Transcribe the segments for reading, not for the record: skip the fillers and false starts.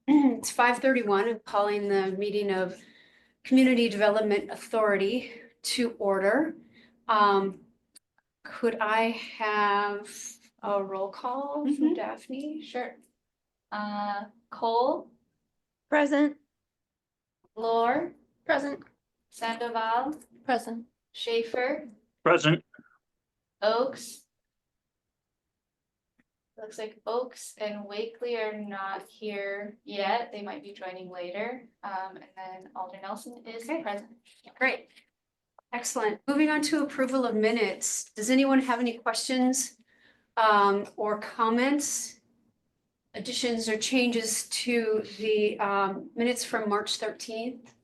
It's 5:31. I'm calling the meeting of Community Development Authority to order. Could I have a roll call from Daphne? Sure. Cole, Present. Lore, Present. Sandoval, Present. Schaefer, Present. Oaks. Looks like Oaks and Wakely are not here yet. They might be joining later. And then Alder Nelson is Okay. present. Great. Excellent. Moving on to approval of minutes. Does anyone have any questions or comments? Additions or changes to the minutes from March 13th?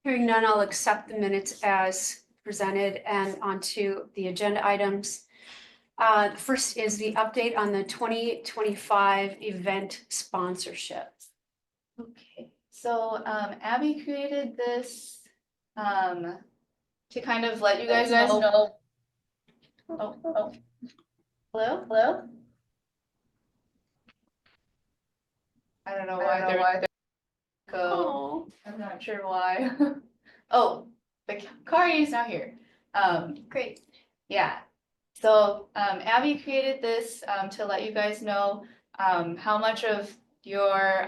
Hearing none, I'll accept the minutes as presented and onto the agenda items. The first is the update on the 2025 event sponsorship. Okay, so Abby created this to kind of let you guys know. Oh. Hello? I don't know why they're go. I'm not sure why. Oh, the Kari is not here. Great. Yeah. So Abby created this to let you guys know how much of your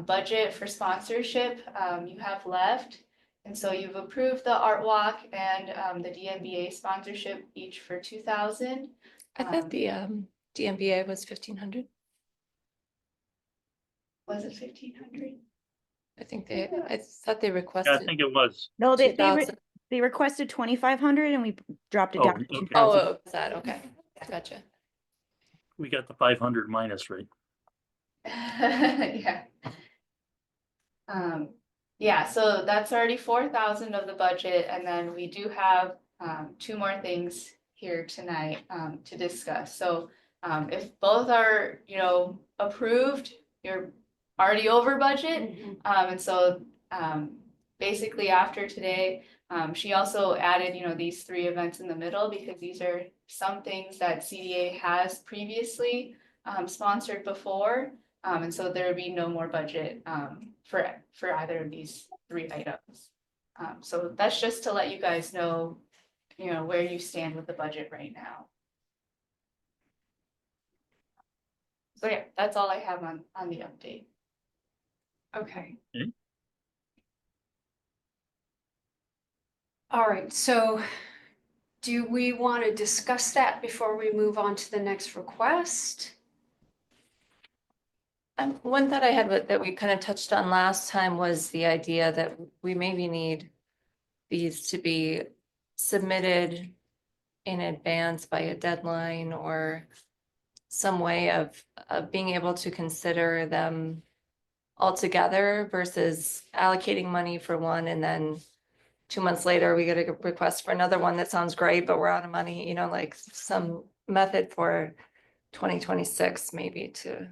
budget for sponsorship you have left. And so you've approved the Art Walk and the DMBA sponsorship each for $2,000. I thought the DMBA was 1,500. Was it 1,500? I think I thought they Yeah, requested. I think it was. No, they 2,000. they requested 2,500 and we dropped it Oh, down to okay. 2,000. Oh, is that okay? Gotcha. We got the 500 minus, right? Yeah. Yeah, so that's already 4,000 of the budget, and then we do have two more things here tonight to discuss. So if both are, approved, you're already over budget. And so basically after today, she also added, these 3 events in the middle because these are some things that CDA has previously sponsored before. And so there would be no more budget for either of these 3 items. So that's just to let you guys know, where you stand with the budget right now. So yeah, that's all I have on the update. Okay. Okay. All right, so do we want to discuss that before we move on to the next request? One thought I had that we kind of touched on last time was the idea that we maybe need these to be submitted in advance by a deadline or some way of being able to consider them all together versus allocating money for one and then 2 months later we get a request for another one that sounds great, but we're out of money, like some method for 2026 maybe to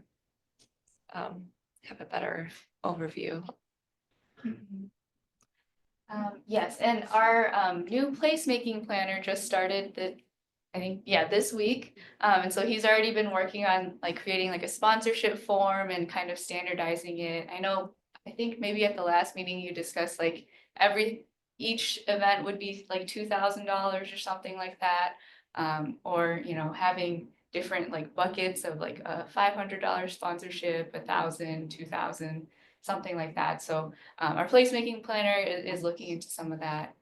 have a better overview. Yes, and our new placemaking planner just started this week. And so he's already been working on creating a sponsorship form and kind of standardizing it. I think maybe at the last meeting you discussed each event would be $2,000 or something like that. Or having different buckets of a $500 sponsorship, 1,000, 2,000, something like that. So our placemaking planner is looking into some of that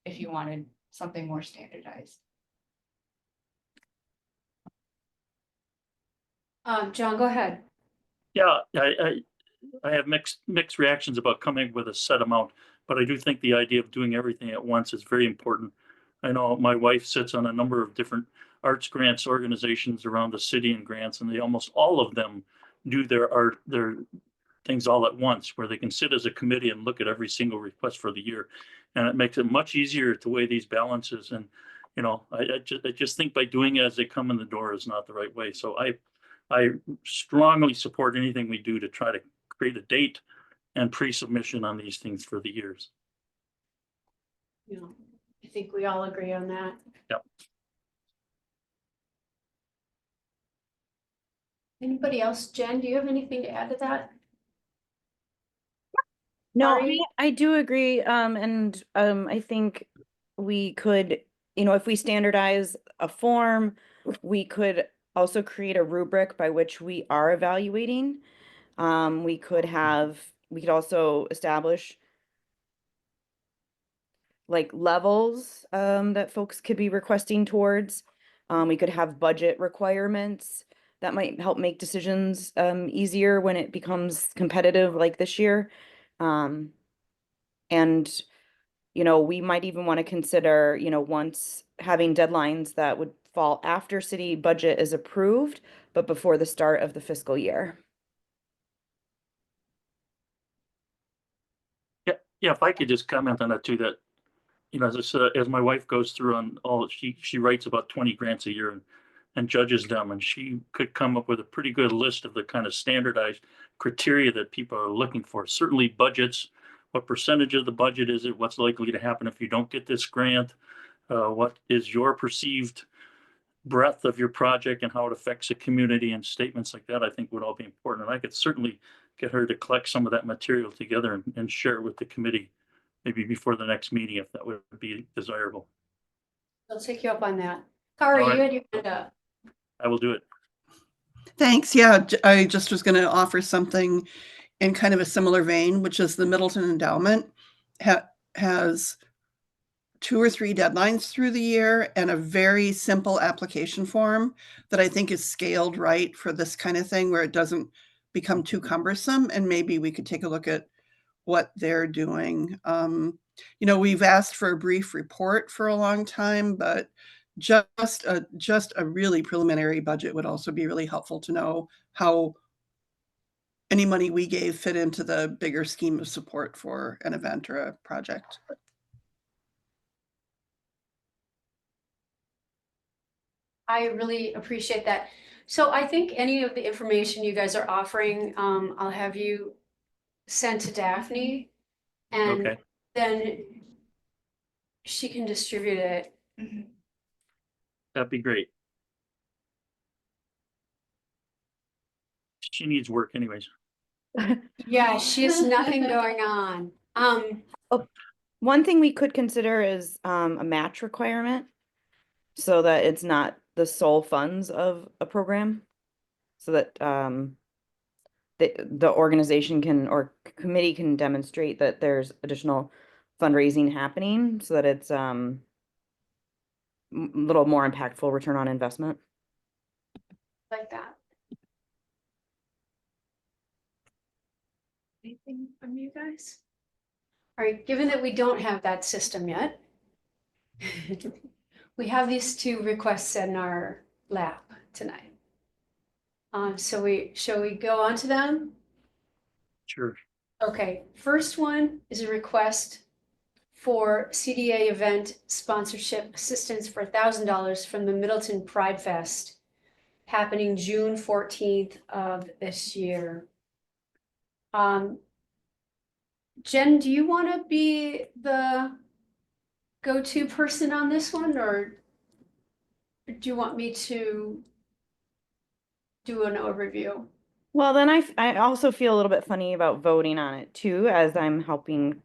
if you wanted something more standardized. John, go ahead. Yeah, I have mixed reactions about coming with a set amount, but I do think the idea of doing everything at once is very important. I know my wife sits on a number of different arts grants organizations around the city and grants, and they almost all of them do their things all at once, where they can sit as a committee and look at every single request for the year. And it makes it much easier to weigh these balances. And, I just think by doing it as they come in the door is not the right way. So I strongly support anything we do to try to create a date and pre-submission on these things for the years. I think we all agree on that. Yep. Anybody else? Jen, do you have anything to add to that? No, Ari? I do agree. And I think we could, if we standardize a form, we could also create a rubric by which we are evaluating. We could also establish like levels that folks could be requesting towards. We could have budget requirements that might help make decisions easier when it becomes competitive like this year. Um, and we might even want to consider, once having deadlines that would fall after city budget is approved, but before the start of the fiscal year. Yeah, if I could just comment on that too, that, as my wife goes through on all, she writes about 20 grants a year and judges them, and she could come up with a pretty good list of the kind of standardized criteria that people are looking for. Certainly budgets, what percentage of the budget is it? What's likely to happen if you don't get this grant? What is your perceived breadth of your project and how it affects the community, and statements like that, I think would all be important. And I could certainly get her to collect some of that material together and share it with the committee, maybe before the next meeting, if that would be desirable. I'll take you up on that. Kari, All right. you had your hand up. I will do it. Thanks. Yeah, I just was going to offer something in kind of a similar vein, which is the Middleton Endowment has 2 or 3 deadlines through the year and a very simple application form that I think is scaled right for this kind of thing where it doesn't become too cumbersome. And maybe we could take a look at what they're doing. We've asked for a brief report for a long time, but just a really preliminary budget would also be really helpful to know how any money we gave fit into the bigger scheme of support for an event or a project. I really appreciate that. So I think any of the information you guys are offering, I'll have you send to Daphne. And Okay. then she can distribute it. Mhm. That'd be great. She needs work anyways. Yeah, she has nothing going on. One thing we could consider is a match requirement so that it's not the sole funds of a program. So that the organization can or committee can demonstrate that there's additional fundraising happening so that it's a little more impactful return on investment. Like that. Anything from you guys? All right, given that we don't have that system yet, we have these 2 requests in our lap tonight. Shall we go on to them? Sure. Okay, first one is a request for CDA event sponsorship assistance for $1,000 from the Middleton Pride Fest happening June 14th of this year. Jen, do you want to be the go-to person on this one, or do you want me to do an overview? Well, then I also feel a little bit funny about voting on it too, as I'm helping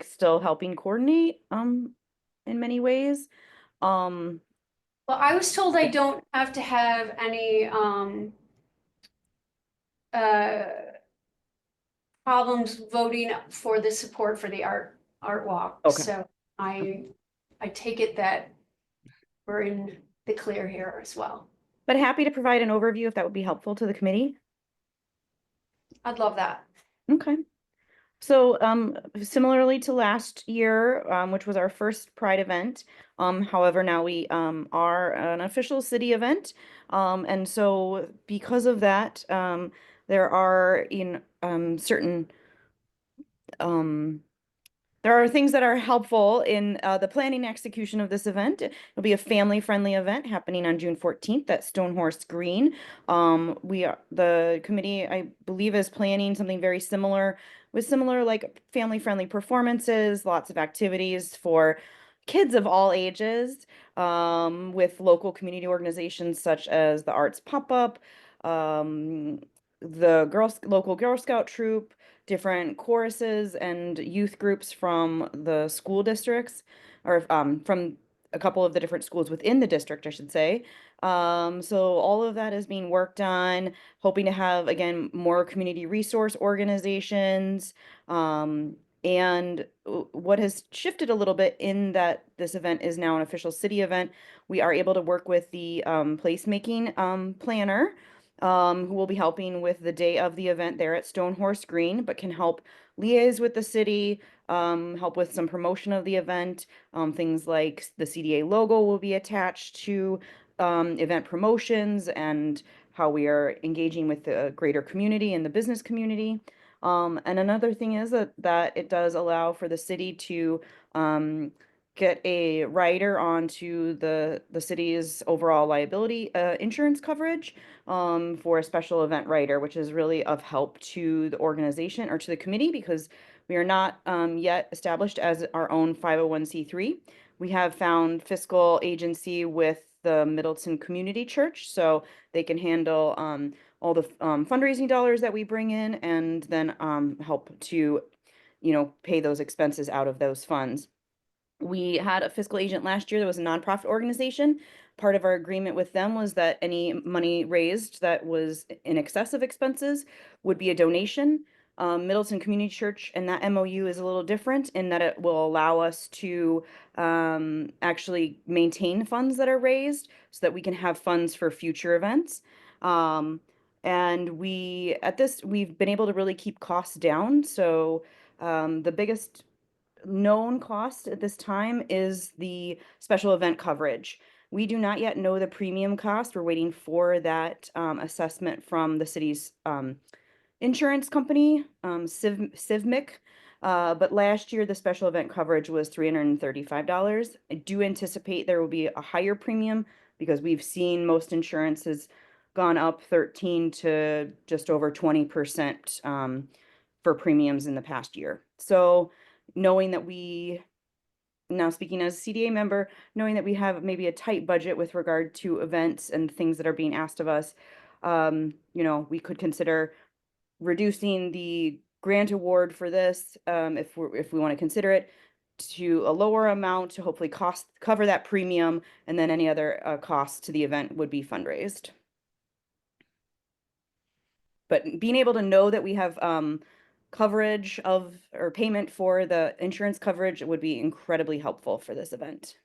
still helping coordinate in many ways. Well, I was told I don't have to have any problems voting for the support for the art walk. Okay. So I take it that we're in the clear here as well. But happy to provide an overview if that would be helpful to the committee. I'd love that. Okay. So similarly to last year, which was our first Pride event, however, now we are an official city event. And so because of that, there are certain there are things that are helpful in the planning and execution of this event. It'll be a family-friendly event happening on June 14th at Stonehorse Green. The committee, I believe, is planning something very similar with similar like family-friendly performances, lots of activities for kids of all ages, with local community organizations such as the Arts Pop-Up, the local Girl Scout troop, different choruses and youth groups from the school districts, or from a couple of the different schools within the district, I should say. So all of that is being worked on, hoping to have, again, more community resource organizations. And what has shifted a little bit in that this event is now an official city event, we are able to work with the placemaking planner, who will be helping with the day of the event there at Stonehorse Green, but can help liaise with the city, help with some promotion of the event. Things like the CDA logo will be attached to event promotions and how we are engaging with the greater community and the business community. And another thing is that it does allow for the city to get a rider onto the city's overall liability insurance coverage for a special event rider, which is really of help to the organization or to the committee, because we are not yet established as our own 501c3. We have found fiscal agency with the Middleton Community Church, so they can handle all the fundraising dollars that we bring in, and then help to, pay those expenses out of those funds. We had a fiscal agent last year that was a nonprofit organization. Part of our agreement with them was that any money raised that was in excess of expenses would be a donation. Middleton Community Church and that MOU is a little different in that it will allow us to actually maintain funds that are raised so that we can have funds for future events. And we've been able to really keep costs down. So the biggest known cost at this time is the special event coverage. We do not yet know the premium cost. We're waiting for that assessment from the city's insurance company, Civmic. But last year, the special event coverage was $335. I do anticipate there will be a higher premium because we've seen most insurance has gone up 13 to just over 20% for premiums in the past year. So knowing that now speaking as a CDA member, knowing that we have maybe a tight budget with regard to events and things that are being asked of us, we could consider reducing the grant award for this, if we want to consider it, to a lower amount to hopefully cover that premium, and then any other costs to the event would be fundraised. But being able to know that we have coverage of or payment for the insurance coverage would be incredibly helpful for this event.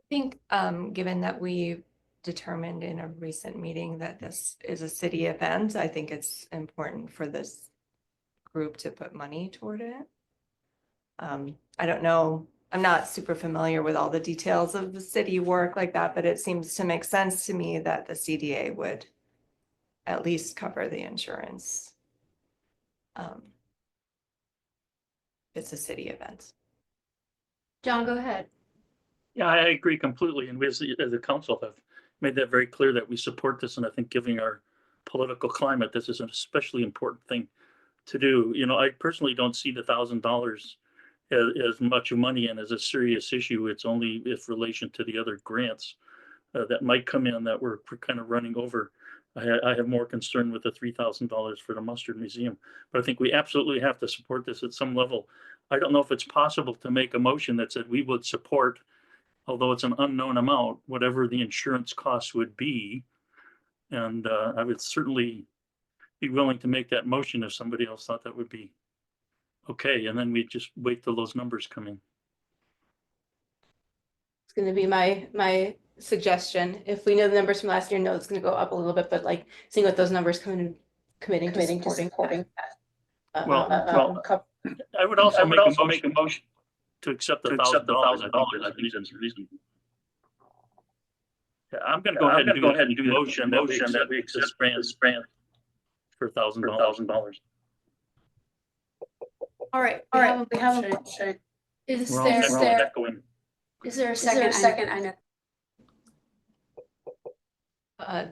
I think, given that we determined in a recent meeting that this is a city event, I think it's important for this group to put money toward it. I don't know, I'm not super familiar with all the details of the city work like that, but it seems to make sense to me that the CDA would at least cover the insurance. It's a city event. John, go ahead. Yeah, I agree completely. And we as a council have made that very clear that we support this. And I think given our political climate, this is an especially important thing to do. I personally don't see the $1,000 as much money and as a serious issue. It's only if relation to the other grants that might come in that we're kind of running over. I have more concern with the $3,000 for the Mustard Museum, but I think we absolutely have to support this at some level. I don't know if it's possible to make a motion that said we would support, although it's an unknown amount, whatever the insurance costs would be. And I would certainly be willing to make that motion if somebody else thought that would be okay. And then we just wait till those numbers come in. It's gonna be my suggestion. If we know the numbers from last year, no, it's gonna go up a little bit, but like seeing what those numbers come in and committing to supporting that. Well, I would also make a motion to accept the $1,000 reason. Yeah, I'm gonna go ahead and do the motion that we accept grant for $1,000. All right, We have a motion. Is We're all echoing. there a second? I know.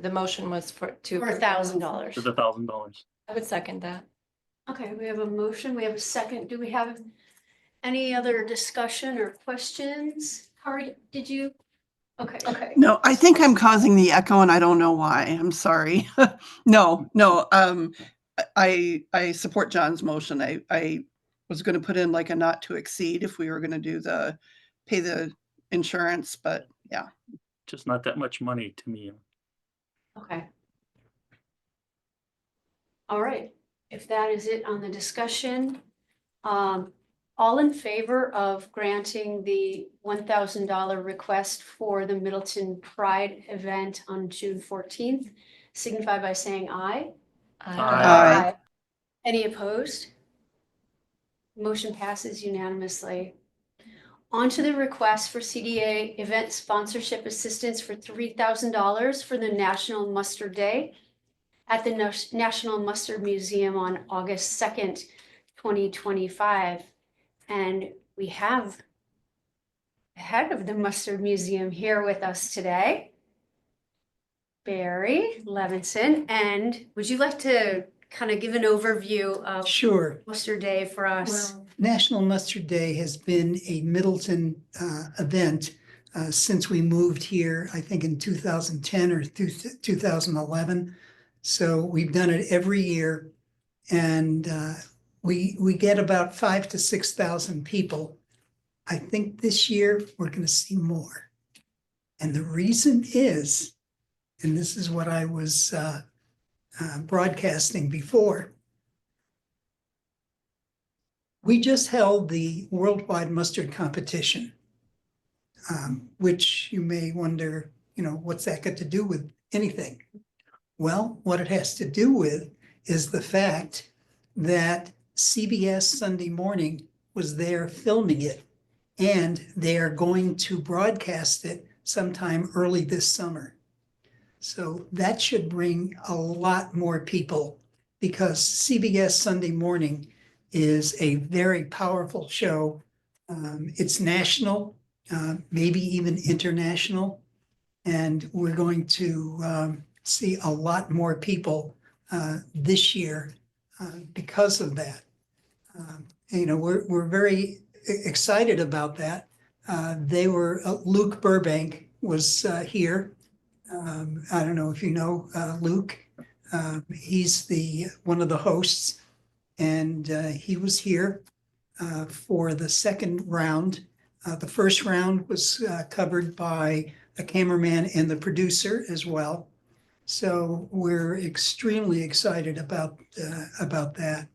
The motion was for $1,000. For the $1,000. I would second that. Okay, we have a motion, we have a second. Do we have any other discussion or questions? Kari, did you Okay. No, I think I'm causing the echo and I don't know why. I'm sorry. No, I support John's motion. I was going to put in like a not to exceed if we were going to do pay the insurance, but yeah. Just not that much money to me. Okay. All right, if that is it on the discussion, all in favor of granting the $1,000 request for the Middleton Pride event on June 14th, signify by saying aye. Aye. Any opposed? Motion passes unanimously. On to the request for CDA event sponsorship assistance for $3,000 for the National Mustard Day at the National Mustard Museum on August 2nd, 2025. And we have the head of the Mustard Museum here with us today, Barry Levinson. And would you like to kind of give an overview of Sure. Mustard Day for us? Well, National Mustard Day has been a Middleton event since we moved here, I think in 2010 or 2011. So we've done it every year, and we get about 5,000 to 6,000 people. I think this year we're going to see more. And the reason is, and this is what I was broadcasting before, we just held the Worldwide Mustard Competition, which you may wonder, what's that got to do with anything? Well, what it has to do with is the fact that CBS Sunday Morning was there filming it, and they are going to broadcast it sometime early this summer. So that should bring a lot more people, because CBS Sunday Morning is a very powerful show. It's national, maybe even international, and we're going to see a lot more people this year because of that. We're very excited about that. Luke Burbank was here. I don't know if you know Luke. He's one of the hosts, and he was here for the second round. The first round was covered by a cameraman and the producer as well. So we're extremely excited about that.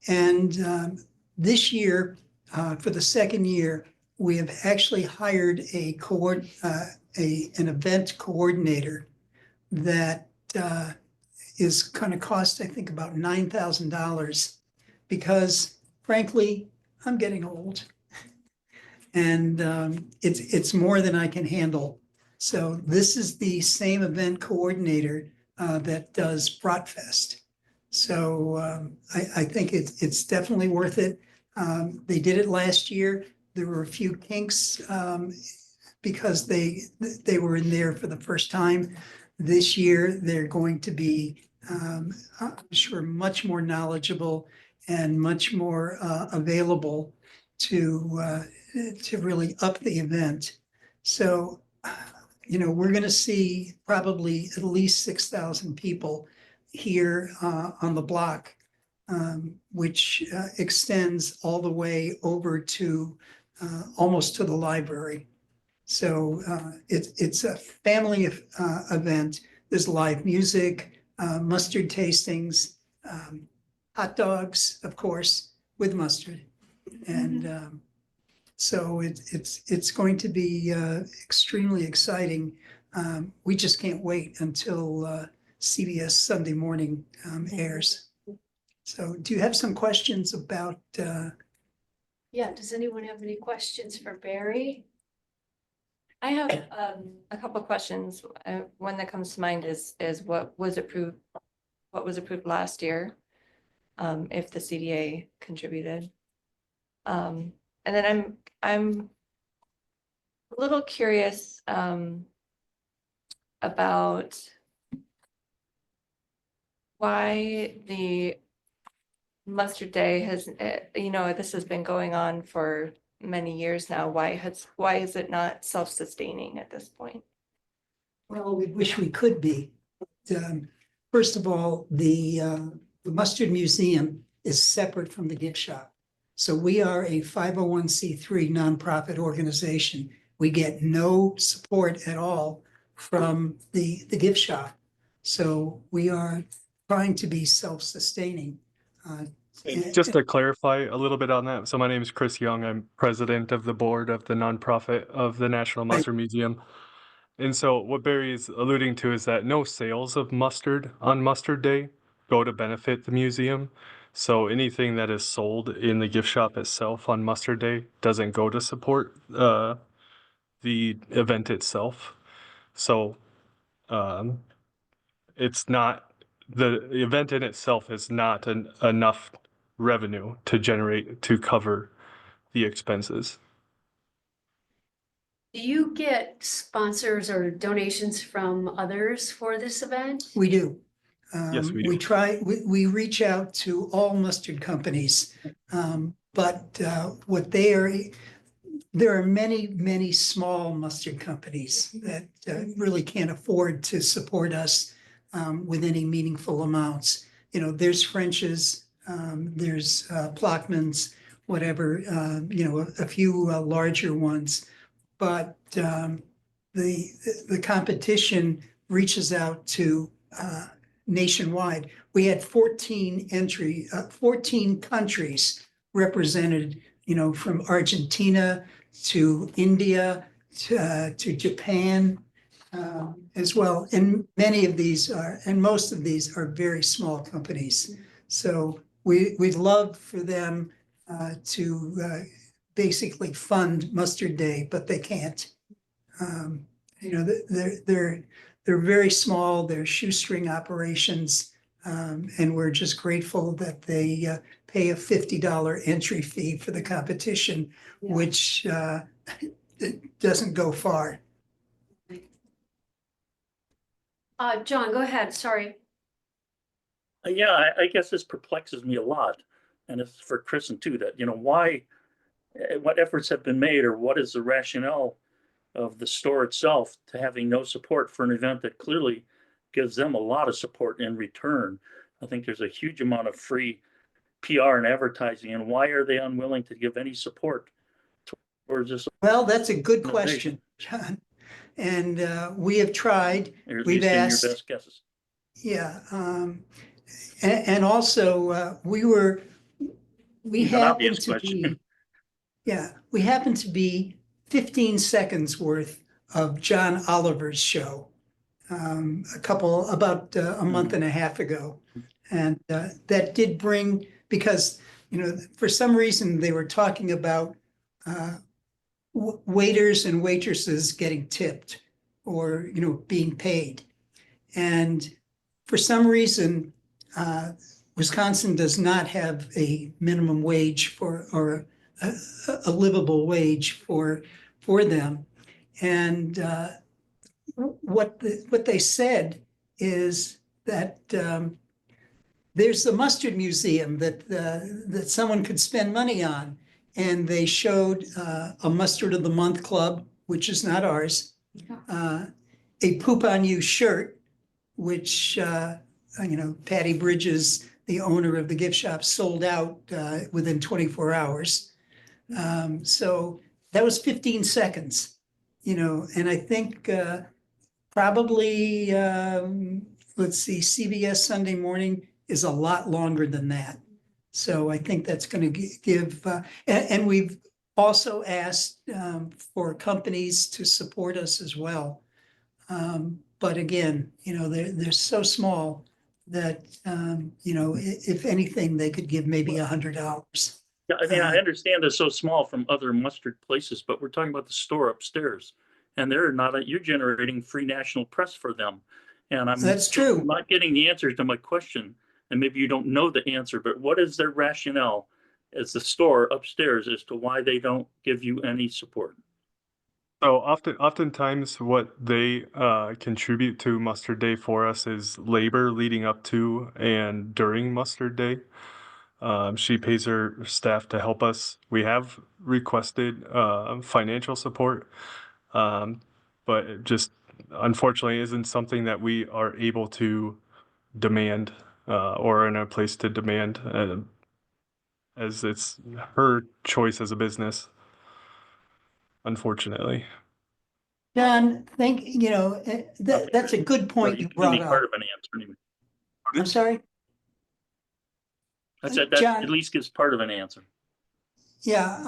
And this year, for the second year, we have actually hired an event coordinator that is going to cost, I think, about $9,000, because frankly, I'm getting old, and it's more than I can handle. So this is the same event coordinator that does Bratfest. So I think it's definitely worth it. They did it last year. There were a few kinks because they were in there for the first time. This year, they're going to be, I'm sure, much more knowledgeable and much more available to really up the event. So, we're going to see probably at least 6,000 people here on the block, which extends all the way over to almost to the library. So it's a family event. There's live music, mustard tastings, hot dogs, of course, with mustard. And so it's going to be extremely exciting. We just can't wait until CBS Sunday Morning airs. So do you have some questions about? Yeah, does anyone have any questions for Barry? I have a couple of questions. One that comes to mind is what was approved last year, if the CDA contributed. And then I'm a little curious about why the Mustard Day has, this has been going on for many years now. Why is it not self-sustaining at this point? Well, we wish we could be. First of all, the Mustard Museum is separate from the gift shop. So we are a 501c3 nonprofit organization. We get no support at all from the gift shop. So we are trying to be self-sustaining. Just to clarify a little bit on that, so my name is Chris Young. I'm president of the board of the nonprofit of the National Mustard Museum. And so what Barry is alluding to is that no sales of mustard on Mustard Day go to benefit the museum. So anything that is sold in the gift shop itself on Mustard Day doesn't go to support the event itself. So it's not, the event in itself is not enough revenue to generate to cover the expenses. Do you get sponsors or donations from others for this event? We do. Yes, we do. We reach out to all mustard companies. But what there are many small mustard companies that really can't afford to support us with any meaningful amounts. You know, there's French's, there's Plockman's, whatever, a few larger ones. But the competition reaches out to nationwide. We had 14 countries represented, from Argentina to India to Japan as well. And most of these are very small companies. So we'd love for them to basically fund Mustard Day, but they can't. They're very small, they're shoestring operations, and we're just grateful that they pay a $50 entry fee for the competition, which it doesn't go far. John, go ahead, sorry. Yeah, I guess this perplexes me a lot. And it's for Kristen too, that, why, what efforts have been made, or what is the rationale of the store itself to having no support for an event that clearly gives them a lot of support in return? I think there's a huge amount of free PR and advertising, and why are they unwilling to give any support towards this? Well, that's a good question, John. And we have tried. Or at We've least in asked. your best guesses. Yeah, and also we An happened obvious to question. we happened to be 15 seconds worth of John Oliver's show about a month and a half ago. And that did bring, because, for some reason they were talking about waiters and waitresses getting tipped or, being paid. And for some reason, Wisconsin does not have a minimum wage or a livable wage for them. And what they said is that there's the Mustard Museum that someone could spend money on. And they showed a Mustard of the Month club, which is not ours, a Poop on You shirt, which, Patty Bridges, the owner of the gift shop, sold out within 24 hours. So that was 15 seconds, and I think probably, let's see, CBS Sunday Morning is a lot longer than that. So I think that's going to give, and we've also asked for companies to support us as well. But again, they're so small that, if anything, they could give maybe $100. Yeah, I mean, I understand they're so small from other mustard places, but we're talking about the store upstairs. And you're generating free national press for them. And That's true. I'm not getting the answer to my question. And maybe you don't know the answer, but what is their rationale as the store upstairs as to why they don't give you any support? So oftentimes what they contribute to Mustard Day for us is labor leading up to and during Mustard Day. She pays her staff to help us. We have requested financial support, but it just unfortunately isn't something that we are able to demand or in a place to demand, as it's her choice as a business, unfortunately. John, that's a good point you can brought be part up. of an answer anyway. I'm sorry? I said that John- at least gives part of an answer. Yeah,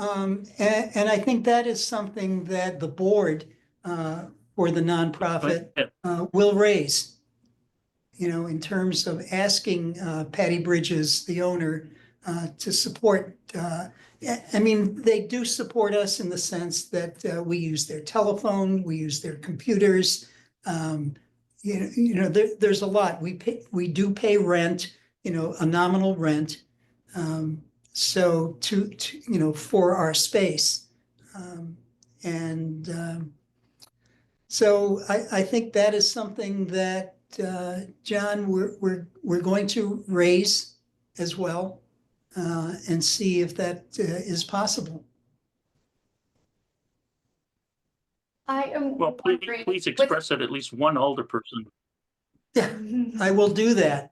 and I think that is something that the board for the nonprofit will raise. In terms of asking Patty Bridges, the owner, to support. I mean, they do support us in the sense that we use their telephone, we use their computers. There's a lot. We do pay rent, a nominal rent. So for our space. So I think that is something that, John, we're going to raise as well, and see if that is possible. I am Well, wondering, please with- express that at least one alderperson. Yeah, I will do that.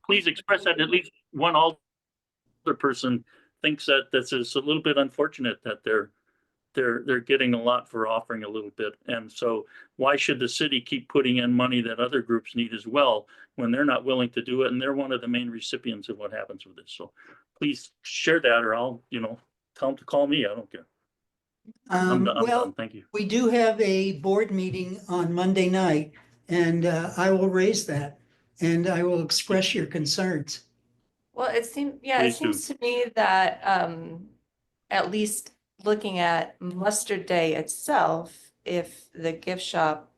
Please express that at least one alderperson thinks that this is a little bit unfortunate that they're getting a lot for offering a little bit. And so why should the city keep putting in money that other groups need as well when they're not willing to do it? And they're one of the main recipients of what happens with this. So please share that, or I'll, tell them to call me. I don't care. I'm done. Thank you. We do have a board meeting on Monday night, and I will raise that, and I will express your concerns. Well, it seems Please to me that at least looking at Mustard Day itself, if the gift shop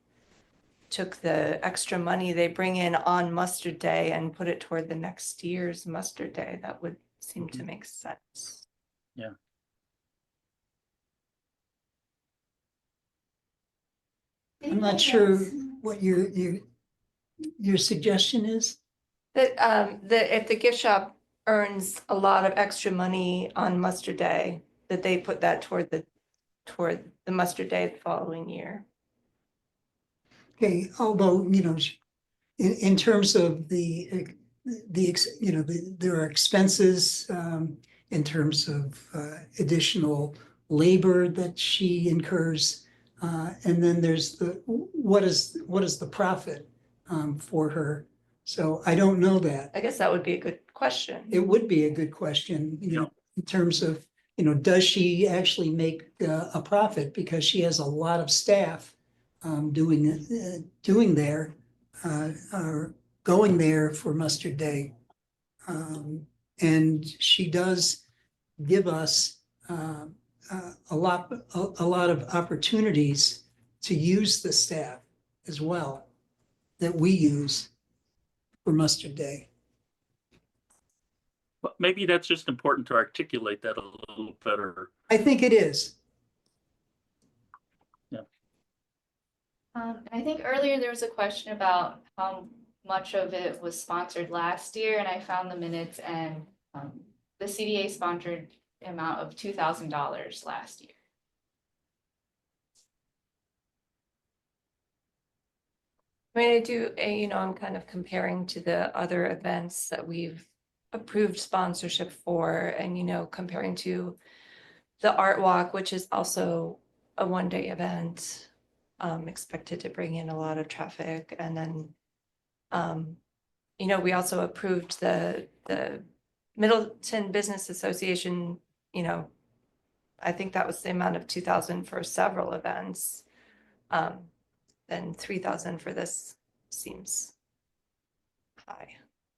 took the extra money they bring in on Mustard Day and put it toward the next year's Mustard Day, that would seem to make sense. Yeah. I'm not sure what your suggestion is. That if the gift shop earns a lot of extra money on Mustard Day, that they put that toward the Mustard Day the following year. Okay, although, in terms of there are expenses, in terms of additional labor that she incurs. And then there's what is the profit for her? So I don't know that. I guess that would be a good question. It would be a good question, Yeah. in terms of, does she actually make a profit? Because she has a lot of staff doing there, or going there for Mustard Day. And she does give us a lot of opportunities to use the staff as well that we use for Mustard Day. But maybe that's just important to articulate that a little better. I think it is. I think earlier there was a question about how much of it was sponsored last year, and I found the minutes, and the CDA sponsored amount of $2,000 last year. I mean, I do, I'm kind of comparing to the other events that we've approved sponsorship for, and, comparing to the Art Walk, which is also a one-day event, expected to bring in a lot of traffic. And then, we also approved the Middleton Business Association, I think that was the amount of 2,000 for several events. Then 3,000 for this seems high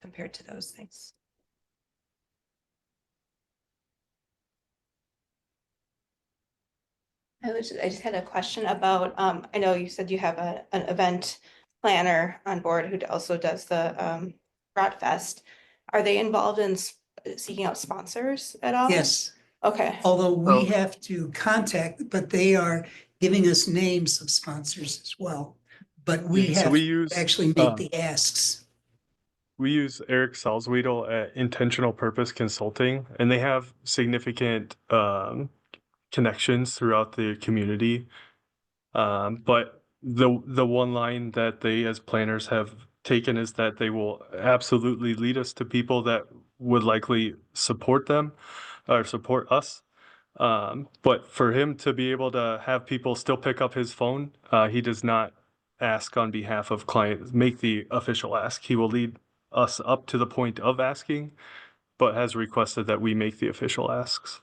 compared to those things. I just had a question about, I know you said you have an event planner on board who also does the Brat Fest. Are they involved in seeking out sponsors at all? Yes, Okay, although we have to contact, but they are giving us names of sponsors as well. But we So have we to use actually make the asks. we use Eric Salzwedel at Intentional Purpose Consulting, and they have significant connections throughout the community. But the one line that they as planners have taken is that they will absolutely lead us to people that would likely support them or support us. But for him to be able to have people still pick up his phone, he does not ask on behalf of clients, make the official ask. He will lead us up to the point of asking, but has requested that we make the official asks.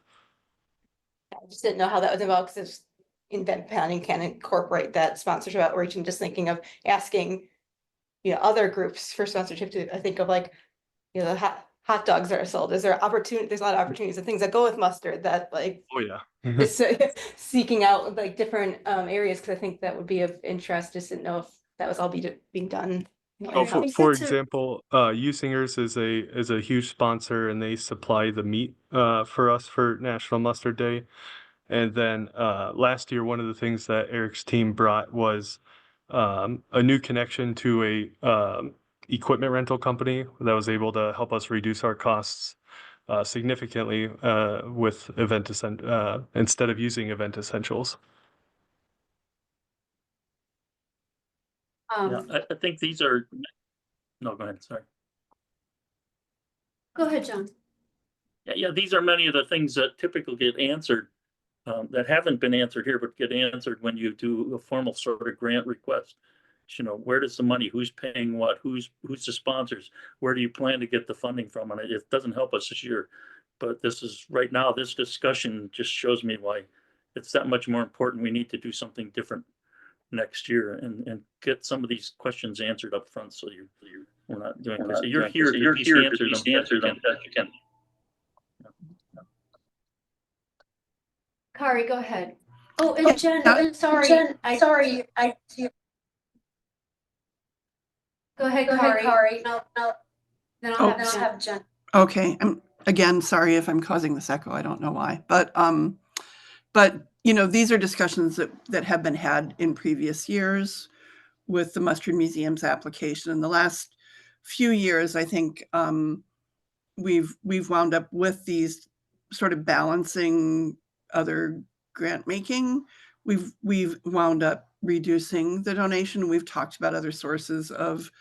I just didn't know how that was involved because event planning can incorporate that sponsorship outreach and just thinking of asking, other groups for sponsorship to, I think of like, the hot dogs that are sold. Is there opportunity? There's a lot of opportunities and things that go with mustard that like Oh yeah. just seeking out like different areas because I think that would be of interest. Just didn't know if that was all being done. Oh, I think for that's a- example, Usingers is a huge sponsor, and they supply the meat for us for National Mustard Day. And then last year, one of the things that Eric's team brought was a new connection to a equipment rental company that was able to help us reduce our costs significantly with instead of using Event Essentials. Yeah, I think these are, no, go ahead, sorry. Go ahead, John. Yeah, these are many of the things that typically get answered, that haven't been answered here, but get answered when you do a formal sort of grant request. Where does the money, who's paying what, who's the sponsors, where do you plan to get the funding from? And it doesn't help us this year, but right now, this discussion just shows me why it's that much more important. We need to do something different next year and get some of these questions answered up front. So we're not doing this. You're here to at least answer them that you can. Kari, go ahead. Oh, and Jen, sorry, go ahead, Kari. No, then I'll have Jen. Okay, I'm again sorry if I'm causing this echo. I don't know why, but these are discussions that have been had in previous years with the Mustard Museum's application. In the last few years, I think we've wound up with these sort of balancing other grant making. We've wound up reducing the donation. We've talked about other sources of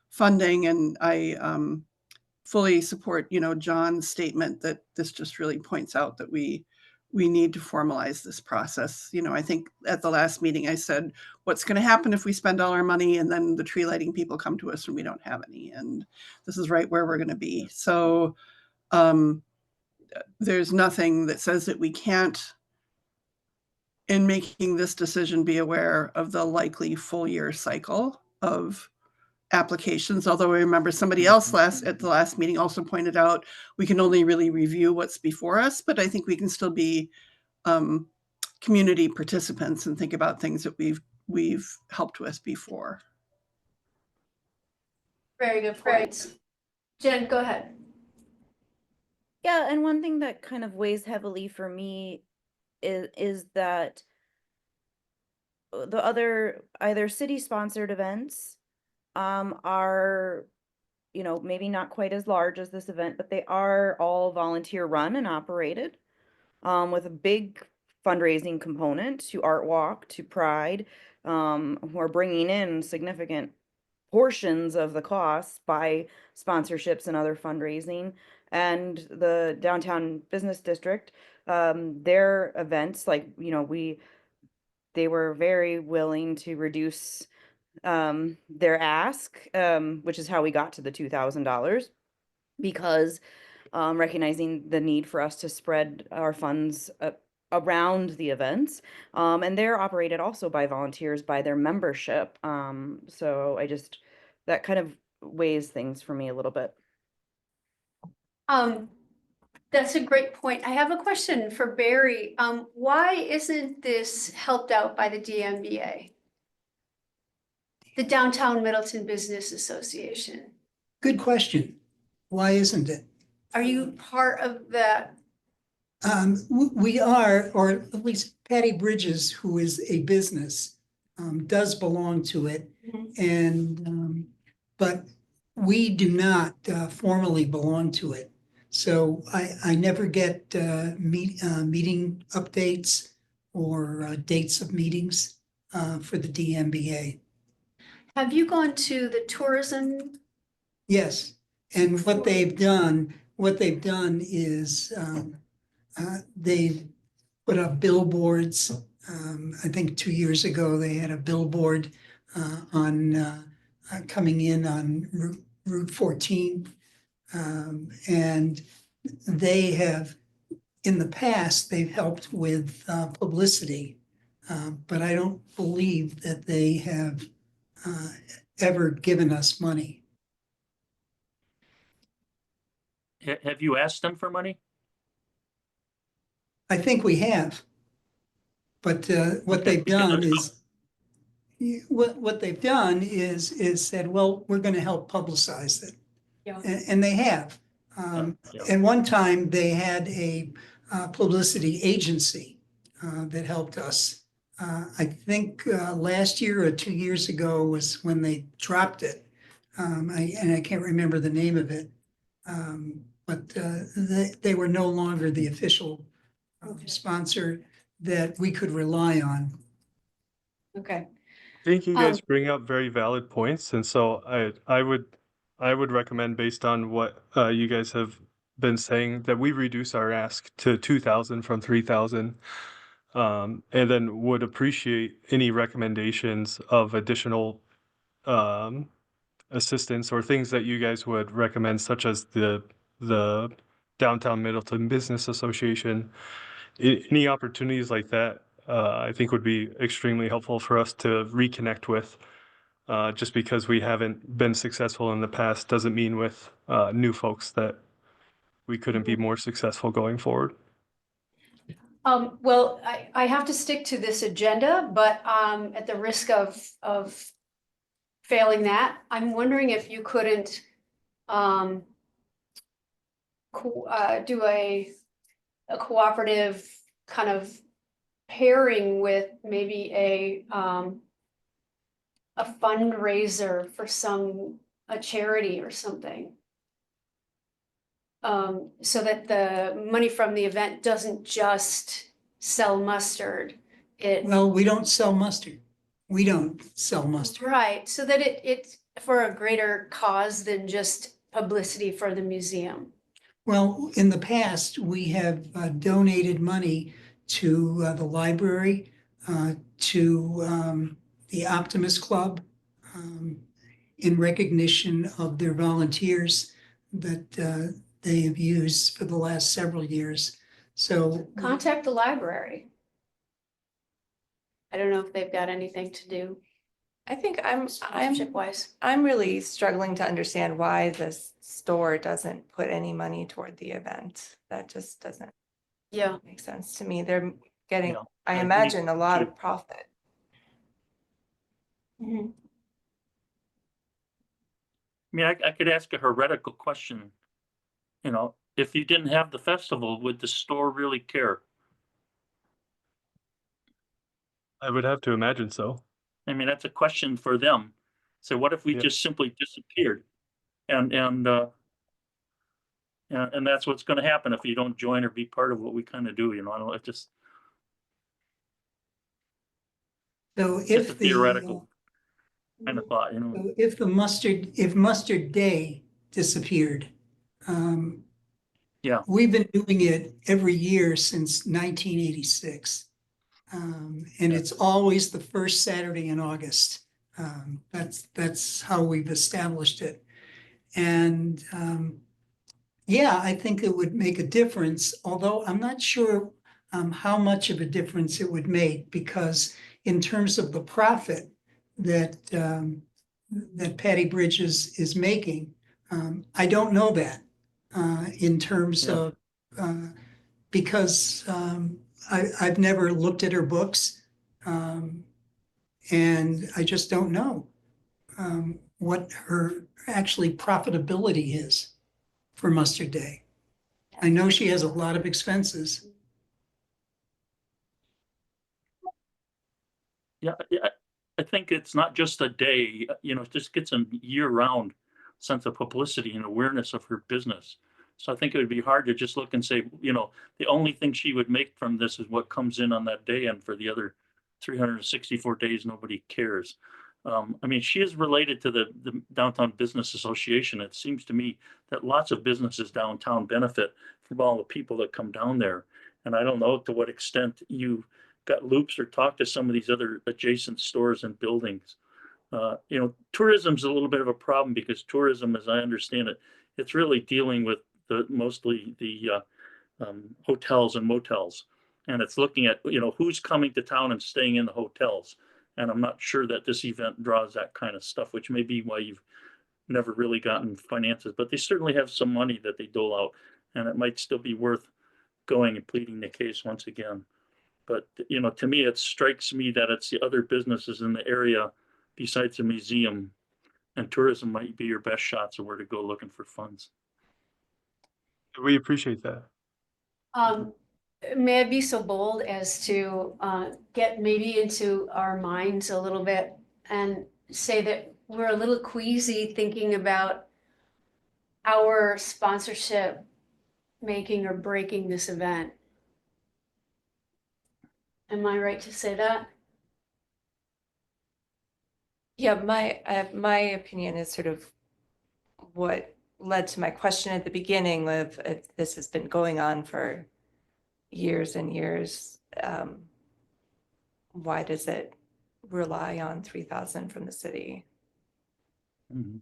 funding, and I fully support John's statement that this just really points out that we need to formalize this process. I think at the last meeting I said, what's going to happen if we spend all our money and then the tree lighting people come to us and we don't have any? And this is right where we're going to be. So there's nothing that says that we can't, in making this decision, be aware of the likely full year cycle of applications. Although I remember somebody else at the last meeting also pointed out we can only really review what's before us, but I think we can still be community participants and think about things that we've helped with before. Very good points. Jen, go ahead. Yeah, and one thing that kind of weighs heavily for me is that the other either city-sponsored events are, maybe not quite as large as this event, but they are all volunteer run and operated with a big fundraising component to Art Walk, to Pride, who are bringing in significant portions of the costs by sponsorships and other fundraising. And the downtown business district, their events, they were very willing to reduce their ask, which is how we got to the $2,000, because recognizing the need for us to spread our funds around the events. And they're operated also by volunteers by their membership. So that kind of weighs things for me a little bit. That's a great point. I have a question for Barry. Why isn't this helped out by the DMBA? The Downtown Middleton Business Association. Good question. Why isn't it? Are you part of that? We are, or at least Patty Bridges, who is a business, does belong to it. Mhm. And, but we do not formally belong to it. So I never get meeting updates or dates of meetings for the DMBA. Have you gone to the tourism? Yes, and what they've done is they've put up billboards. I think 2 years ago, they had a billboard on coming in on Route 14. And they have, in the past, they've helped with publicity. But I don't believe that they have ever given us money. Have you asked them for money? I think we have. But what Okay, they've because done is, what they've done is said, well, we're going to help publicize it. Yeah. And they have. Yeah. And one time they had a publicity agency that helped us. I think last year or 2 years ago was when they dropped it. And I can't remember the name of it. But they were no longer the official sponsor that we could rely on. Okay. I think you guys Um, bring up very valid points, and so I would recommend, based on what you guys have been saying, that we reduce our ask to 2,000 from 3,000, and then would appreciate any recommendations of additional um, assistance or things that you guys would recommend, such as the Downtown Middleton Business Association. Any opportunities like that, I think would be extremely helpful for us to reconnect with. Just because we haven't been successful in the past doesn't mean with new folks that we couldn't be more successful going forward. Well, I have to stick to this agenda, but at the risk of failing that, I'm wondering if you couldn't do a cooperative kind of pairing with maybe a fundraiser for a charity or something. So that the money from the event doesn't just sell mustard. Well, we don't sell mustard. We don't sell mustard. Right, so that it's for a greater cause than just publicity for the museum. Well, in the past, we have donated money to the library, to the Optimist Club, in recognition of their volunteers that they have used for the last several years. So Contact the library. I don't know if they've got anything to do I think sponsorship wise. I'm really struggling to understand why this store doesn't put any money toward the event. That just doesn't Yeah, make sense to me. They're getting, Yeah, I I agree imagine, a lot too. of profit. mhm. I mean, I could ask a heretical question. You know, if you didn't have the festival, would the store really care? I would have to imagine so. I mean, that's a question for them. So what if we Yep. just simply disappeared? And that's what's gonna happen if you don't join or be part of what we kind of do, you know, I don't, it just, So just a if theoretical kind of thought, you know. so if Mustard Day disappeared, Yeah. we've been doing it every year since 1986. And it's always the first Saturday in August. That's how we've established it. And yeah, I think it would make a difference, although I'm not sure how much of a difference it would make, because in terms of the profit that that Patty Bridges is making, I don't know that in terms Yeah. of because I've never looked at her books, and I just don't know what her actually profitability is for Mustard Day. I know she has a lot of expenses. Yeah, I think it's not just a day, you know, it just gets them year round. sense of publicity and awareness of her business. So I think it would be hard to just look and say, you know, the only thing she would make from this is what comes in on that day, and for the other 364 days, nobody cares. I mean, she is related to the Downtown Business Association. It seems to me that lots of businesses downtown benefit from all the people that come down there. And I don't know to what extent you got loops or talked to some of these other adjacent stores and buildings. You know, tourism's a little bit of a problem because tourism, as I understand it, it's really dealing with mostly the hotels and motels. And it's looking at, you know, who's coming to town and staying in the hotels. And I'm not sure that this event draws that kind of stuff, which may be why you've never really gotten finances, but they certainly have some money that they dole out. And it might still be worth going and pleading the case once again. But, you know, to me, it strikes me that it's the other businesses in the area besides the museum, and tourism might be your best shots of where to go looking for funds. We appreciate that. May I be so bold as to get maybe into our minds a little bit and say that we're a little queasy thinking about our sponsorship making or breaking this event. Am I right to say that? Yeah, my opinion is sort of what led to my question at the beginning of if this has been going on for years and years. Why does it rely on 3,000 from the city? Mhm.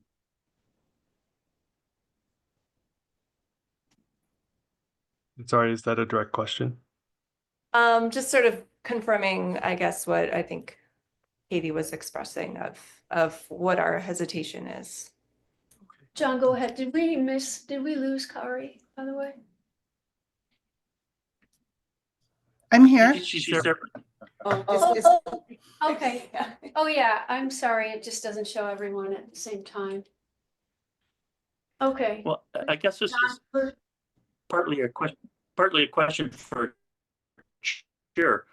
Sorry, is that a direct question? Just sort of confirming, I guess, what I think Katie was expressing of what our hesitation is. John, go ahead. Did we lose Kari, by the way? I'm here. She's there. Okay. Oh, yeah, I'm sorry. It just doesn't show everyone at the same time. Okay. Well, I guess this is partly a question for Chair.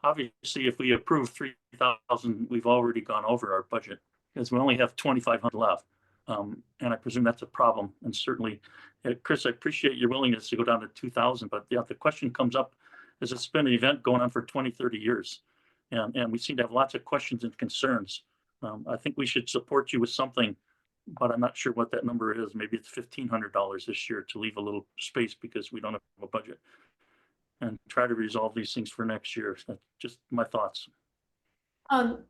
Obviously, if we approve 3,000, we've already gone over our budget because we only have 2,500 left. And I presume that's a problem. And certainly, Chris, I appreciate your willingness to go down to 2,000, but yeah, the question comes up, is it's been an event going on for 20, 30 years. And we seem to have lots of questions and concerns. I think we should support you with something, but I'm not sure what that number is. Maybe it's $1,500 this year to leave a little space because we don't have a budget, and try to resolve these things for next year. So just my thoughts.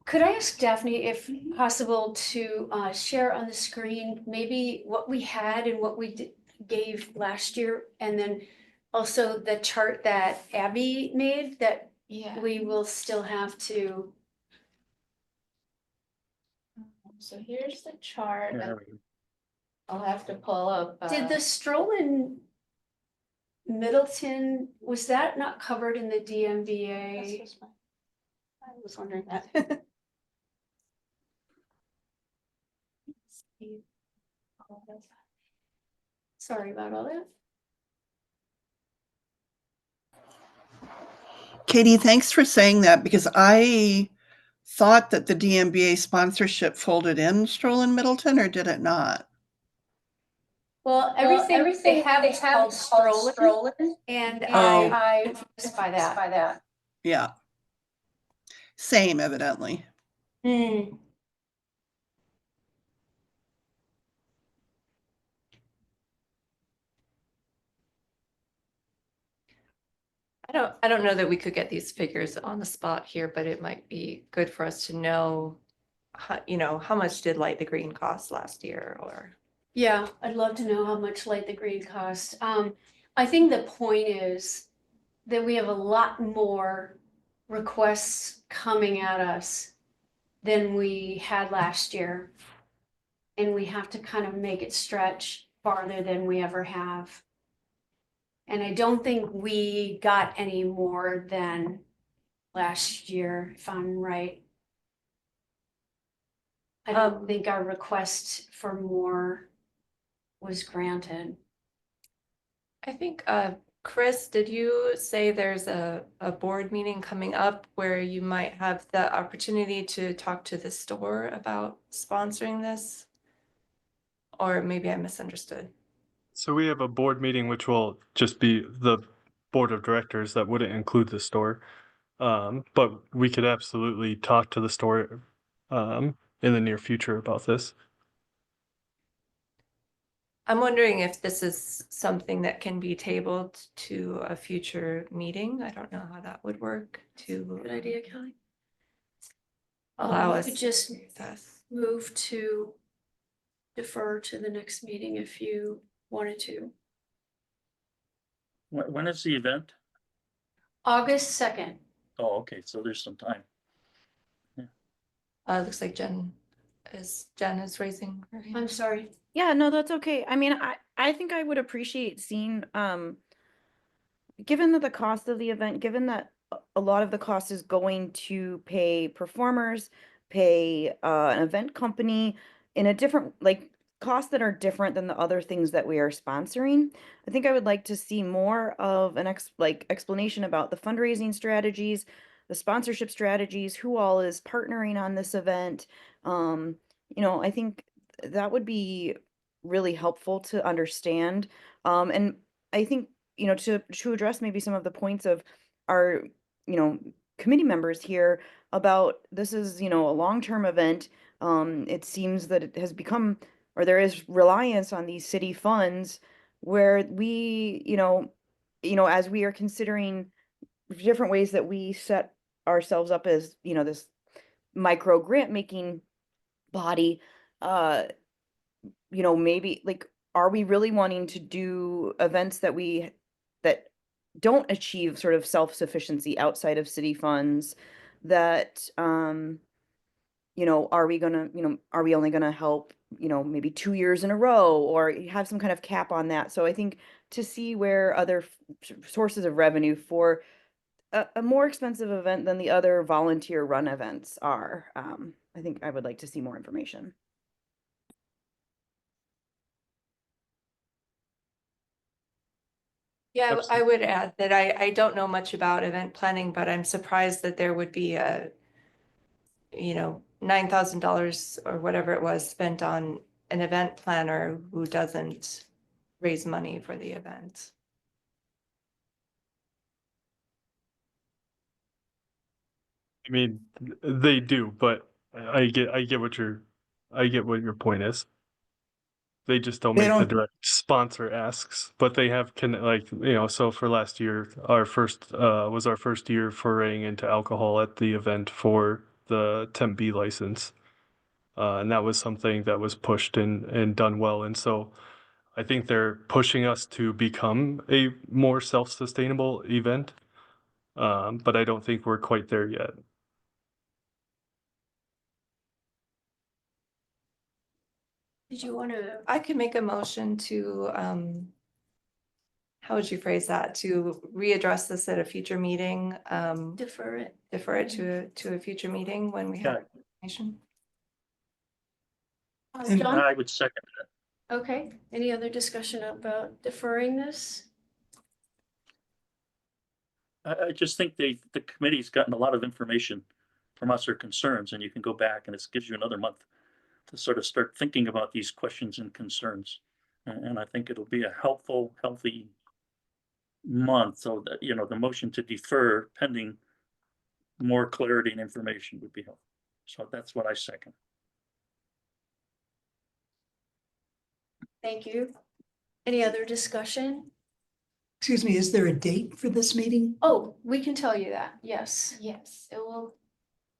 Could I ask Daphne if possible to share on the screen maybe what we had and what we gave last year, and then also the chart that Abby made that Yeah, we will still have to. so here's the chart. Yeah, and there we go. I'll have to pull up. Did the stroll in Middleton, was that not covered in the DMVA? I was wondering that. Sorry about all that. Katie, thanks for saying that because I thought that the DMBA sponsorship folded in Stroll in Middleton, or did it not? Well, everything they have is called Strollin', and I confused by that. Yeah. Same, evidently. Hmm. I don't know that we could get these figures on the spot here, but it might be good for us to know, how much did Light the Green cost last year, or. Yeah, I'd love to know how much Light the Green cost. I think the point is that we have a lot more requests coming at us than we had last year. And we have to kind of make it stretch farther than we ever have. And I don't think we got any more than last year, if I'm right. I don't think our request for more was granted. I think, Chris, did you say there's a board meeting coming up where you might have the opportunity to talk to the store about sponsoring this? Or maybe I misunderstood. So we have a board meeting, which will just be the board of directors. That wouldn't include the store. But we could absolutely talk to the store in the near future about this. I'm wondering if this is something that can be tabled to a future meeting. I don't know how that would work to Good idea, Kelly. allow You us. could just to access. move to defer to the next meeting if you wanted to. When is the event? August 2nd. Oh, okay, so there's some time. Looks like Jen is raising her hand. I'm sorry. Yeah, no, that's okay. I mean, I think I would appreciate seeing, given that the cost of the event, given that a lot of the cost is going to pay performers, pay an event company in a different, like, costs that are different than the other things that we are sponsoring. I think I would like to see more of an explanation about the fundraising strategies, the sponsorship strategies, who all is partnering on this event. I think that would be really helpful to understand. And I think, to address maybe some of the points of our, committee members here about this is, a long-term event. It seems that it has become, or there is reliance on these city funds where we, as we are considering different ways that we set ourselves up as, this micro grant making body, maybe like, are we really wanting to do events that don't achieve sort of self-sufficiency outside of city funds that, are we only gonna help, maybe 2 years in a row or have some kind of cap on that? So I think to see where other sources of revenue for a more expensive event than the other volunteer run events are, I think I would like to see more information. Yeah, I would add that I don't know much about event planning, but I'm surprised that there would be a, $9,000 or whatever it was spent on an event planner who doesn't raise money for the event. I mean, they do, but I get what your point is. They just don't They make the don't- direct sponsor asks, but they have so for last year, was our first year foraying into alcohol at the event for the Temp B license. And that was something that was pushed and done well. And so I think they're pushing us to become a more self-sustainable event. But I don't think we're quite there yet. Did you want to? I could make a motion to, how would you phrase that? To readdress this at a future meeting, Defer it. defer it to a future meeting when we have Okay. information. And John? I would second that. Okay, any other discussion about deferring this? I just think the committee's gotten a lot of information from us or concerns, and you can go back and it gives you another month to sort of start thinking about these questions and concerns. And I think it'll be a helpful, healthy month, so that, the motion to defer pending more clarity and information would be helpful. So that's what I second. Thank you. Any other discussion? Excuse me, is there a date for this meeting? Oh, we can tell you that, yes. Yes, it will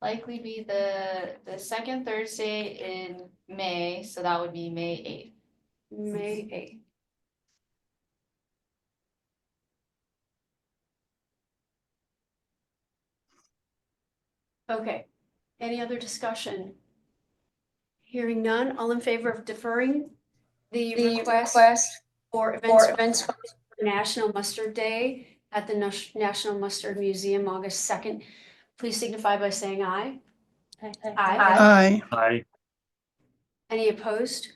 likely be the second Thursday in May, so that would be May 8th. May 8th. Okay, any other discussion? Hearing none, all in favor of deferring the request for events for National Mustard Day at the National Mustard Museum, August 2nd, please signify by saying aye. Aye. Aye. Aye. Any opposed?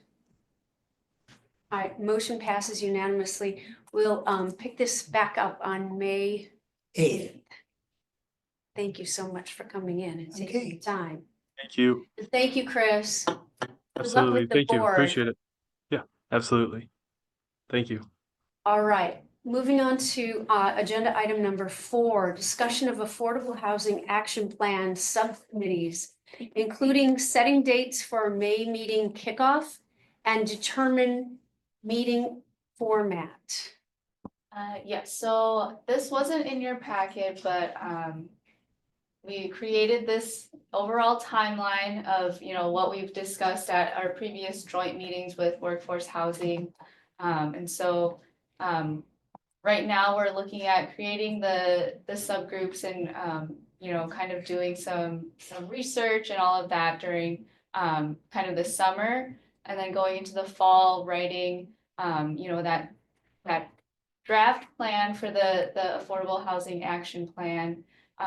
All right, motion passes unanimously. We'll pick this back up on May 8th. Thank you so much for coming in and taking Okay. the time. Thank you. And thank you, Chris. Good luck Absolutely. with the Thank you. board. Appreciate it. Yeah. Absolutely. Thank you. All right, moving on to agenda item number 4, discussion of affordable housing action plan subcommittees, including setting dates for May meeting kickoff and determine meeting format. Yes, so this wasn't in your packet, but we created this overall timeline of, what we've discussed at our previous joint meetings with workforce housing. And so right now we're looking at creating the subgroups and kind of doing some research and all of that during kind of the summer, and then going into the fall, writing that draft plan for the affordable housing action plan,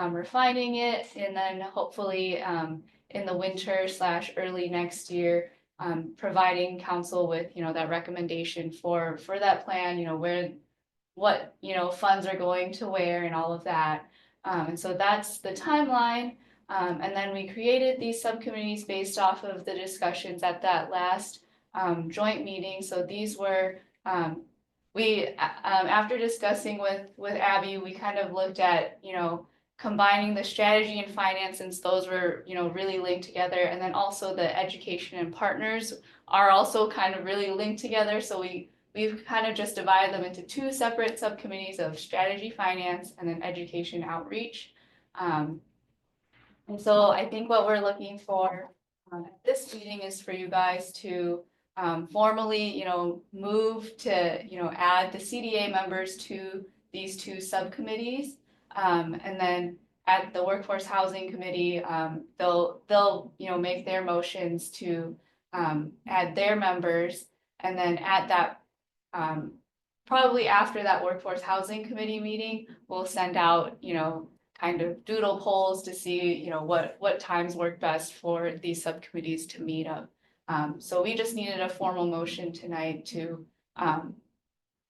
refining it, and then hopefully in the winter / early next year, providing council with, that recommendation for that plan, what, funds are going to where and all of that. And so that's the timeline. And then we created these subcommittees based off of the discussions at that last joint meeting. So these were, after discussing with Abby, we kind of looked at, combining the strategy and finance, since those were, really linked together. And then also the education and partners are also kind of really linked together. So we've kind of just divided them into 2 separate subcommittees of strategy, finance, and then education outreach. And so I think what we're looking for at this meeting is for you guys to formally, move to, add the CDA members to these 2 subcommittees. And then at the workforce housing committee, they'll make their motions to add their members. And then at that, probably after that workforce housing committee meeting, we'll send out, kind of doodle polls to see, what times work best for these subcommittees to meet up. So we just needed a formal motion tonight to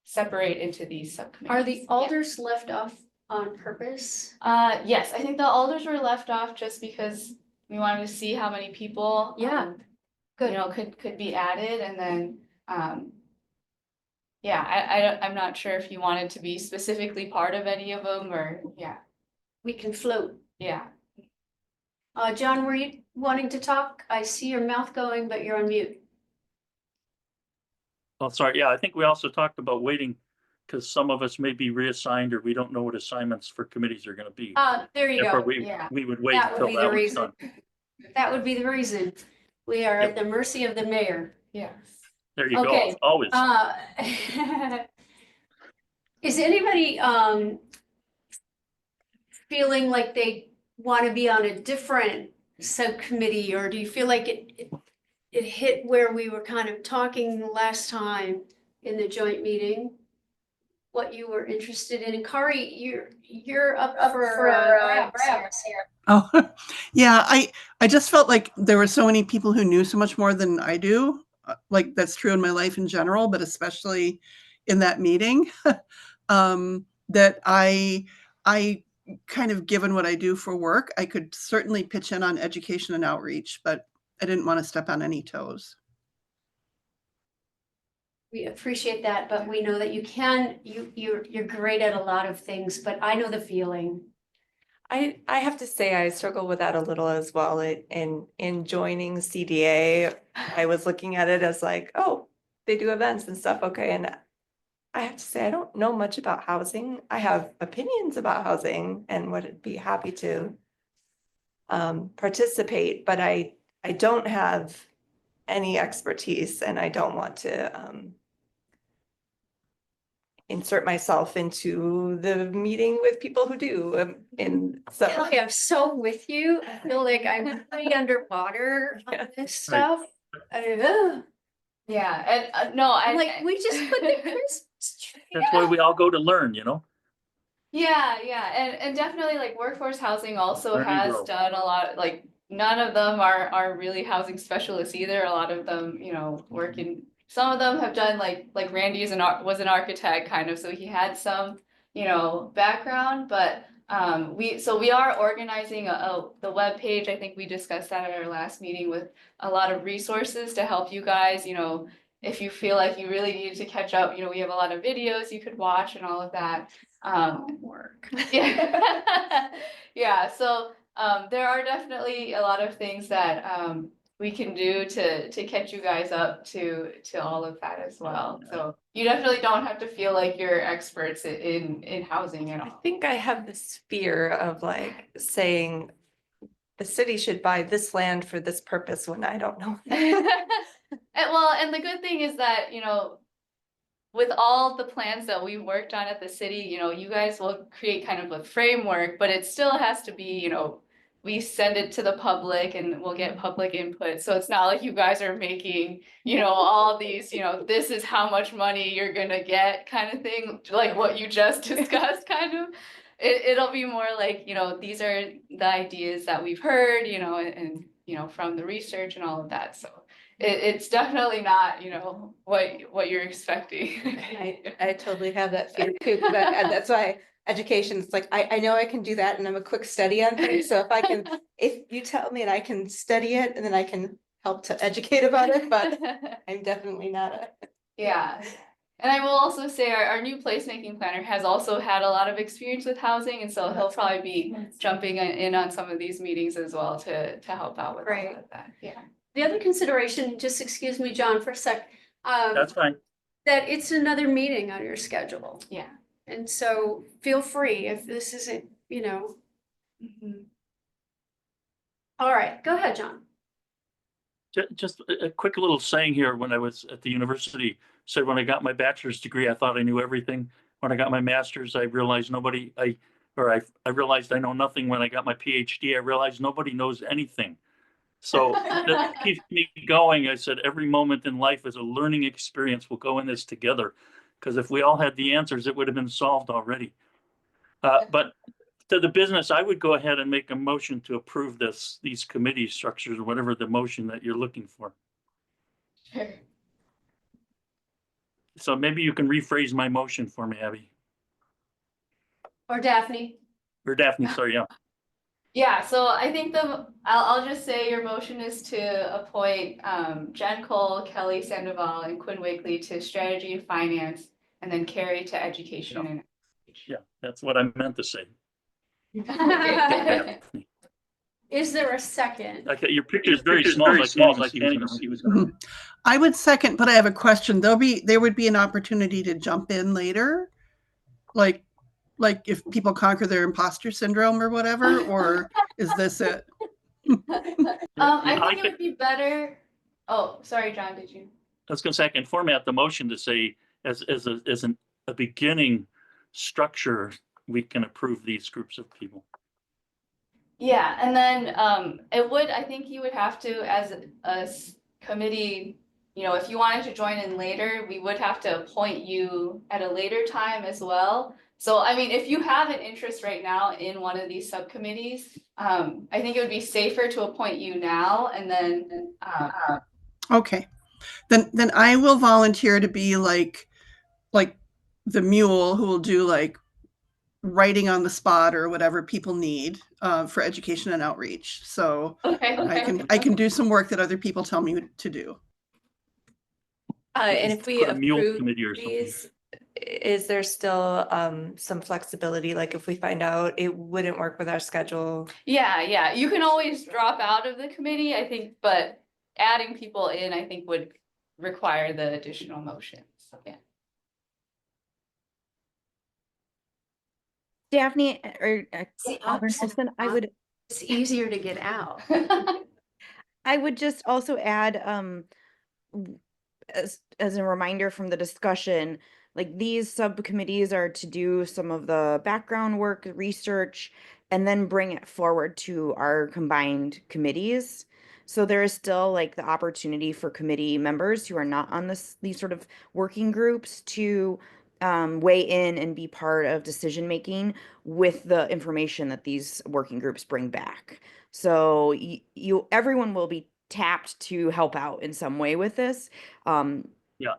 separate into these subcommittees. Are the alders left off on purpose? Yes, I think the alders were left off just because we wanted to see how many people Yeah, good. could be added, and then I'm not sure if you wanted to be specifically part of any of them, or We can float. yeah. John, were you wanting to talk? I see your mouth going, but you're on mute. Oh, sorry. Yeah, I think we also talked about waiting because some of us may be reassigned or we don't know what assignments for committees are going to be. There you Therefore, go. we would wait That would until be that the was reason. done. That would be the reason. We are at Yep. the mercy of the mayor. Yes. There you Okay. go. Always. Is anybody feeling like they want to be on a different subcommittee, or do you feel like it hit where we were kind of talking last time in the joint meeting? What you were interested in? And Kari, you're up for grabs here. Oh, yeah, I just felt like there were so many people who knew so much more than I do. Like that's true in my life in general, but especially in that meeting, that I kind of, given what I do for work, I could certainly pitch in on education and outreach, but I didn't want to step on any toes. We appreciate that, but we know that you're great at a lot of things, but I know the feeling. I have to say I struggle with that a little as well. In joining CDA, I was looking at it as like, oh, they do events and stuff. Okay. And I have to say, I don't know much about housing. I have opinions about housing and would be happy to participate, but I don't have any expertise, and I don't want to insert myself into the meeting with people who do. And so Kelly, I'm so with you. I feel like I'm pretty underwater on this stuff. Yeah, and no, I'm like, we just put the Christmas tree. That's why we all go to learn, you know? Yeah, and definitely like workforce housing also Learn and has grow. done a lot, like none of them are really housing specialists either. A lot of them, work in, some of them have done like Randy was an architect kind of, so he had some, background, but we are organizing the webpage. I think we discussed that at our last meeting, with a lot of resources to help you guys, if you feel like you really need to catch up, we have a lot of videos you could watch and all of that. Work. Yeah. Yeah, so there are definitely a lot of things that we can do to catch you guys up to all of that as well. So you definitely don't have to feel like you're experts in housing at I all. think I have this fear of like saying the city should buy this land for this purpose when I don't know. And the good thing is that, with all the plans that we've worked on at the city, you guys will create kind of a framework, but it still has to be, we send it to the public and we'll get public input. So it's not like you guys are making, all these, this is how much money you're gonna get kind of thing, like what you just discussed kind of. It'll be more like, these are the ideas that we've heard, and from the research and all of that. So it's definitely not, what you're expecting. I totally have that fear too, 'cause that's why education, it's like, I know I can do that and I'm a quick study on things, so if you tell me and I can study it, and then I can help to educate about it, but I'm definitely not a. Yeah. And I will also say our new placemaking planner has also had a lot of experience with housing, and so he'll probably be jumping in on some of these meetings as well to help out with all Great. of that. Yeah. The other consideration, just excuse me, John, for a sec, That's fine. that it's another meeting on your schedule. Yeah. And so feel free if this isn't, all right, go ahead, John. Just a quick little saying here. When I was at the university, said when I got my bachelor's degree, I thought I knew everything. When I got my master's, I realized I realized I know nothing. When I got my PhD, I realized nobody knows anything. So that keeps me going. I said every moment in life is a learning experience. We'll go in this together, because if we all had the answers, it would have been solved already. But to the business, I would go ahead and make a motion to approve these committee structures, or whatever the motion that you're looking for. Sure. So maybe you can rephrase my motion for me, Abby. Or Daphne. Or Daphne, sorry, yeah. Yeah, so I think I'll just say your motion is to appoint Jen Cole, Kelly Sandoval, and Quinn Wakely to strategy and finance, and then Carrie to education and. Yeah, that's what I meant to say. Okay. Is there a second? Okay, your picture is very small. I can't even see who's going. I would second, but I have a question. There would be an opportunity to jump in later, like if people conquer their imposter syndrome or whatever, or is this it? I think it would be better. Oh, sorry, John, did you? I was going to say I can format the motion to say as a beginning structure, we can approve these groups of people. Yeah, and then I think you would have to, as a committee, if you wanted to join in later, we would have to appoint you at a later time as well. So, I mean, if you have an interest right now in one of these subcommittees, I think it would be safer to appoint you now, and then. Okay, then I will volunteer to be like the mule who will do like writing on the spot or whatever people need for education and outreach. So Okay. I can do some work that other people tell me to do. And if we Put a mule approve committee or something. these, is there still some flexibility? Like if we find out it wouldn't work with our schedule? Yeah, you can always drop out of the committee, I think, but adding people in, I think, would require the additional motion. So, yeah. Daphne or See, Alderson, It's easier to get out. I would just also add, as a reminder from the discussion, like these subcommittees are to do some of the background work, research, and then bring it forward to our combined committees. So there is still like the opportunity for committee members who are not on these sort of working groups to weigh in and be part of decision making with the information that these working groups bring back. So everyone will be tapped to help out in some way with this. Yeah.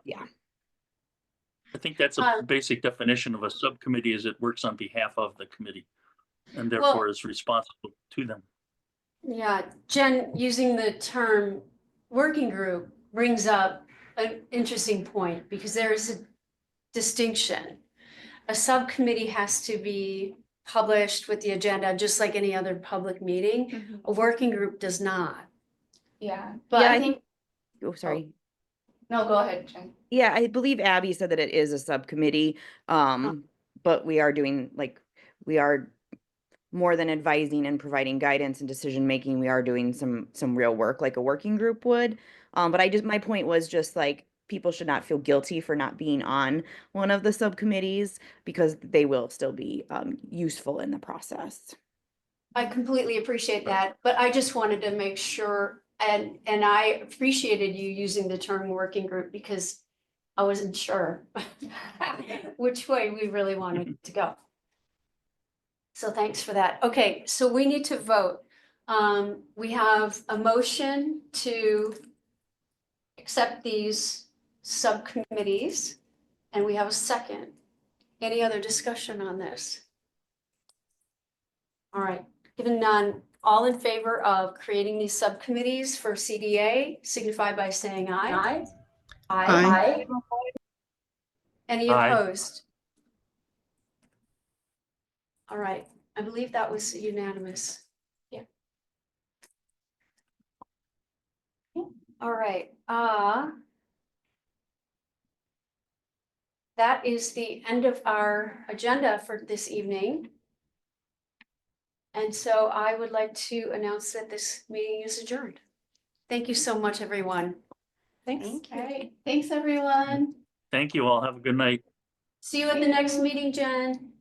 I think that's a basic definition of a subcommittee, is it works on behalf of the committee and therefore is responsible to them. Yeah, Jen, using the term working group brings up an interesting point because there is a distinction. A subcommittee has to be published with the agenda, just like any other public meeting. A working group does not. Yeah, but Yeah, I I think, Oh, sorry. no, go ahead, Jen. Yeah, I believe Abby said that it is a subcommittee. But we are doing we are more than advising and providing guidance and decision making. We are doing some real work like a working group would. But my point was just like people should not feel guilty for not being on one of the subcommittees because they will still be useful in the process. I completely appreciate that, but I just wanted to make sure, and I appreciated you using the term working group because I wasn't sure which way we really wanted to go. So thanks for that. Okay, so we need to vote. We have a motion to accept these subcommittees, and we have a second. Any other discussion on this? All right, given none, all in favor of creating these subcommittees for CDA, signify by saying aye. Aye. Any Aye. opposed? All right, I believe that was unanimous. Yeah. All right, that is the end of our agenda for this evening. And so I would like to announce that this meeting is adjourned. Thank you so much, everyone. Thanks. All right, thanks, everyone. Thank you all. Have a good night. See you at the next meeting, Jen.